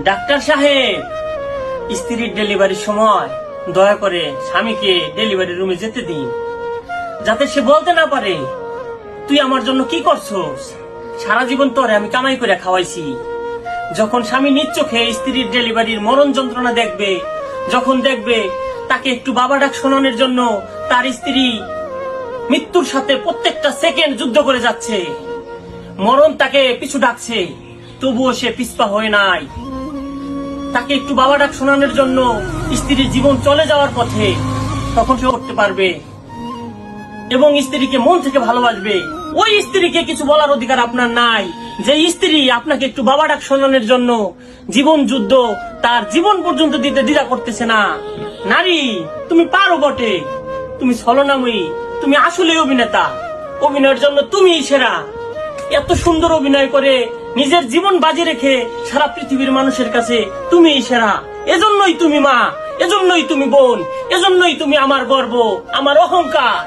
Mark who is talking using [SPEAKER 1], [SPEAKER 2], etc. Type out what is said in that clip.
[SPEAKER 1] Doctor সাহেব, স্ত্রীর ডেলিভারির সময় দয়া করে স্বামীকে ডেলিভারি রুমে যেতে দিন, যাতে সে বলতে না পারে তুই আমার জন্য কি করছস। সারা জীবন তোরে আমি কামাই করে খাওয়াইছি। যখন স্বামী নিজ চোখে স্ত্রীর ডেলিভারির মরণ যন্ত্রণা দেখবে, যখন দেখবে তাকে একটু বাবা ডাক শোনানোর জন্য তার স্ত্রী মৃত্যুর সাথে প্রত্যেকটা সেকেন্ড যুদ্ধ করে যাচ্ছে, মরণ তাকে পিছু ডাকছে, তবুও সে পিছপা হয়ে নাই, তাকে একটু বাবা ডাক শোনানোর জন্য স্ত্রীর জীবন চলে যাওয়ার পথে, তখন সে করতে পারবে এবং স্ত্রীকে মন থেকে ভালোবাসবে। ওই স্ত্রীকে কিছু বলার অধিকার আপনার নাই, যে স্ত্রী আপনাকে একটু বাবা ডাক শোনানোর জন্য জীবন যুদ্ধ তার জীবন পর্যন্ত দিতে দ্বিধা করতেছে না। নারী, তুমি পারো বটে, তুমি ছলনাময়ী, তুমি আসলে অভিনেতা, অভিনয়ের জন্য তুমিই সেরা। এত সুন্দর অভিনয় করে নিজের জীবন বাজি রেখে সারা পৃথিবীর মানুষের কাছে তুমিই সেরা। এজন্যই তুমি মা, এজন্যই তুমি বোন, এজন্যই তুমি আমার গর্ব, আমার অহংকার।